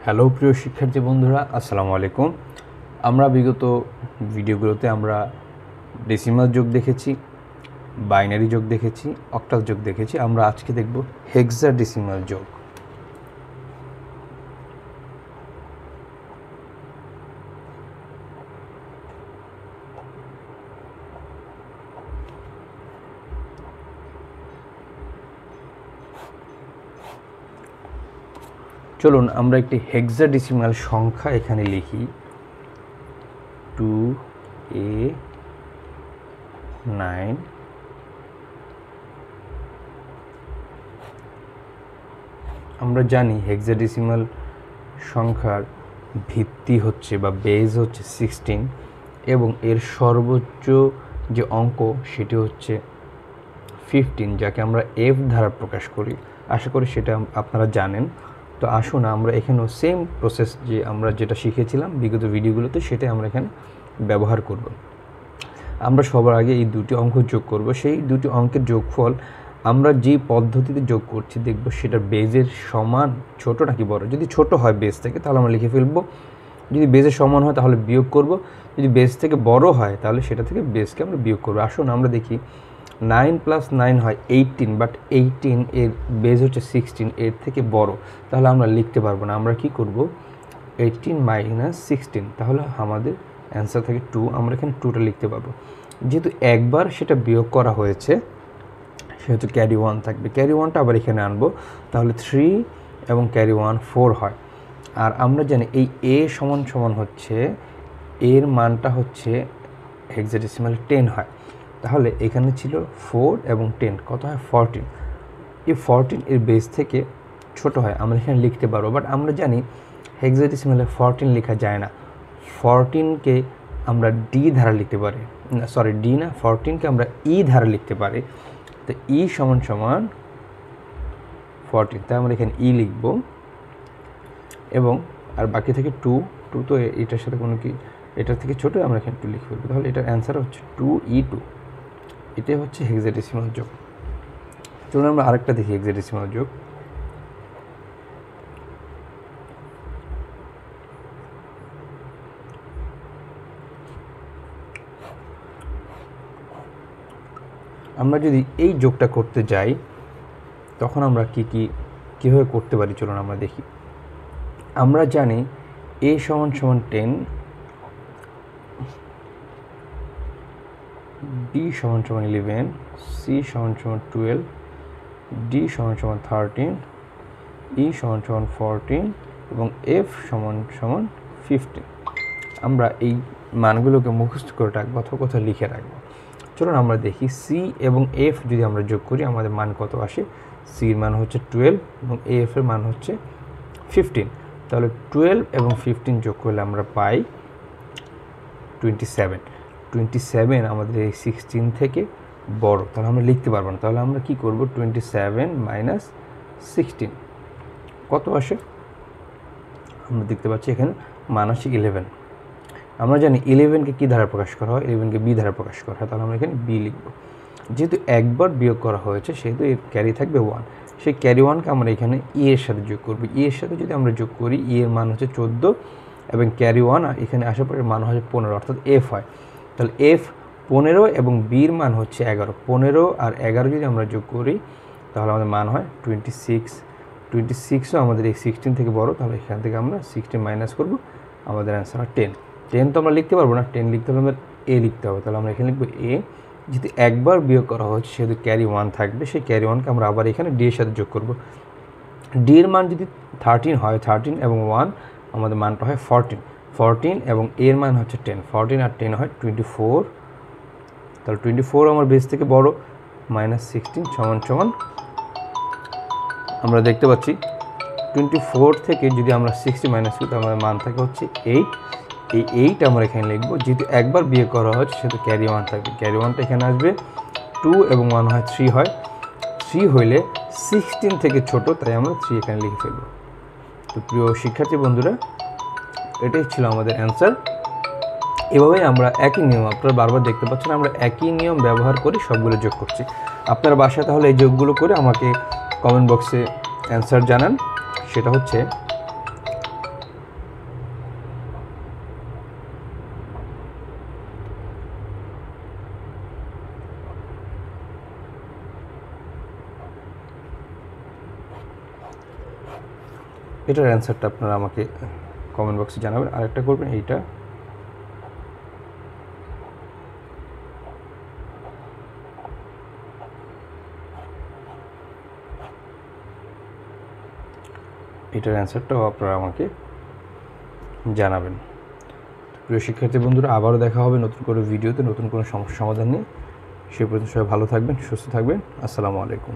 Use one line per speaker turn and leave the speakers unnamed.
Hello প্রিয় শিক্ষার্থী বন্ধুরা, আসসালামু আলাইকুম। আমরা বিগত ভিডিওগুলোতে আমরা ডেসিমাল যোগ দেখেছি, বাইনারি যোগ দেখেছি, অক্টাল যোগ দেখেছি। আমরা আজকে দেখব হেক্সাডেসিমাল যোগ। চলুন আমরা একটি হেক্সাডেসিমাল সংখ্যা এখানে লিখি 2A9। আমরা জানি হেক্সাডেসিমাল সংখ্যার ভিত্তি হচ্ছে বা বেজ হচ্ছে 16 এবং এর সর্বোচ্চ যে অঙ্ক সেটি হচ্ছে 15, যাকে আমরা এফ দ্বারা প্রকাশ করি। আশা করি সেটা আপনারা জানেন। তো আসুন আমরা এখানেও সেম প্রসেস যে আমরা যেটা শিখেছিলাম বিগত ভিডিওগুলোতে সেটাই আমরা এখানে ব্যবহার করব। আমরা সবার আগে এই দুটি অঙ্ক যোগ করব। সেই দুটি অঙ্কের যোগফল আমরা যে পদ্ধতিতে যোগ করছি দেখব সেটার বেজের সমান ছোট নাকি বড়। যদি ছোট হয় বেজ থেকে তাহলে আমরা লিখে ফেলব, যদি বেজের সমান হয় তাহলে বিয়োগ করব, যদি বেজ থেকে বড় হয় তাহলে সেটা থেকে বেজকে আমরা বিয়োগ করব। আসুন আমরা দেখি 9 + 9 হয় 18, বাট 18 এর বেজ হচ্ছে 16, এর থেকে বড়, তাহলে আমরা লিখতে পারবো না। আমরা কি করব, 18 - 16, তাহলে আমাদের অ্যান্সার থাকে 2। আমরা এখানে 2টা লিখতে পারবো। যেহেতু একবার সেটা বিয়োগ করা হয়েছে সেহেতু ক্যারি 1 থাকবে। ক্যারি 1টা আবার এখানে আনবো, তাহলে 3 এবং ক্যারি 1 4 হয়। আর আমরা জানি এই এ সমান হচ্ছে, এর মানটা হচ্ছে হেক্সাডেসিমালে 10 হয়। তাহলে এখানে ছিল 4 এবং 10, কত হয় 14। এই 14 এর বেস থেকে ছোট হয়, আমরা এখানে লিখতে পারবো। বাট আমরা জানি হেক্সাডেসিমালে 14 লেখা যায় না। 14কে আমরা ডি ধারা লিখতে পারি, সরি ডি না, 14কে আমরা ই ধারা লিখতে পারি। তো ই সমান 14, তাই আমরা এখানে ই লিখব। এবং আর বাকি থেকে 2 তো এটার সাথে কোনো কি এটার থেকে ছোটো, আমরা এখানে 2 লিখে ফেলবো। তাহলে এটার অ্যান্সার হচ্ছে 2E2। এটাই হচ্ছে হেক্সাডেসিমাল যোগ। চলুন আমরা আরেকটা দেখি হেক্সাডেসিমাল যোগ। আমরা যদি এই যোগটা করতে যাই তখন আমরা কীভাবে করতে পারি চলুন আমরা দেখি। আমরা জানি a সমান 10, b সমান 11, c সমান 12, d সমান 13, e সমান 14 এবং f সমান 15। আমরা এই মানগুলোকে মুখস্থ করে রাখবো অথবা কোথাও লিখে রাখবো। চলুন আমরা দেখি c এবং f যদি আমরা যোগ করি আমাদের মান কত আসে। c এর মান হচ্ছে 12 এবং f এর মান হচ্ছে 15। তাহলে 12 এবং 15 যোগ করলে আমরা পাই 27। 27 আমাদের এই 16 থেকে বড়, তাহলে আমরা লিখতে পারবো না। তাহলে আমরা কি করব, 27 - 16 কত আসে, আমরা দেখতে পাচ্ছি এখানে মান আসে 11। আমরা জানি 11কে কী দ্বারা প্রকাশ করা হয়, 11কে বি দ্বারা প্রকাশ করা হয়, তাহলে আমরা এখানে বি লিখব। যেহেতু একবার বিয়োগ করা হয়েছে সেহেতু এর ক্যারি থাকবে 1। সেই ক্যারি 1কে আমরা এখানে ই এর সাথে যোগ করব। ই এর সাথে যদি আমরা যোগ করি, ই এর মান হচ্ছে 14 এবং ক্যারি 1 এখানে আসার পরে মান হচ্ছে 15, অর্থাৎ এফ হয়। তাহলে এফ 15 এবং বির মান হচ্ছে 11। 15 আর 11 যদি আমরা যোগ করি তাহলে আমাদের মান হয় 26। 26ও আমাদের এই 16 থেকে বড়, তাহলে এখান থেকে আমরা 16 মাইনাস করব, আমাদের অ্যান্সার হয় 10। 10 তো আমরা লিখতে পারবো না, 10 লিখতে হলে আমাদের এ লিখতে হবে। তাহলে আমরা এখানে লিখবো এ। যেহেতু একবার বিয়োগ করা হচ্ছে সেহেতু ক্যারি 1 থাকবে। সেই ক্যারি 1কে আমরা আবার এখানে ডি এর সাথে যোগ করব। ডি এর মান যদি 13 হয়, 13 এবং 1 আমাদের মানটা হয় 14 এবং এর মান হচ্ছে 10। 14 আর 10 হয় 24। তাহলে 24 আমার বেস থেকে বড়, -16 সমান আমরা দেখতে পাচ্ছি 24 থেকে যদি আমরা 60 মাইনাস করি তাহলে আমাদের মান থাকে হচ্ছে 8। এই 8 আমরা এখানে লিখবো। যেহেতু একবার বিয়োগ করা হচ্ছে সেহেতু ক্যারি 1 থাকবে। ক্যারি 1টা এখানে আসবে, 2 এবং 1 হয় 3 হয়। 3 হইলে 16 থেকে ছোট, তাই আমরা 3 এখানে লিখে ফেলবো। তো প্রিয় শিক্ষার্থী বন্ধুরা, এটাই ছিল আমাদের অ্যান্সার। এভাবেই আমরা একই নিয়ম, আপনারা বারবার দেখতে পাচ্ছেন আমরা একই নিয়ম ব্যবহার করে সবগুলো যোগ করছি। আপনারা বাসায় তাহলে এই যোগগুলো করে আমাকে কমেন্ট বক্সে অ্যান্সার জানান। সেটা হচ্ছে এটার অ্যান্সারটা আপনারা আমাকে কমেন্ট বক্সে জানাবেন। আরেকটা করবেন এইটা, এটার অ্যান্সারটাও আপনারা আমাকে জানাবেন। প্রিয় শিক্ষার্থী বন্ধুরা, আবারও দেখা হবে নতুন করে ভিডিওতে, নতুন কোনো সমস্যার সমাধান নিয়ে। সে পর্যন্ত সবাই ভালো থাকবেন, সুস্থ থাকবেন। আসসালামু আলাইকুম।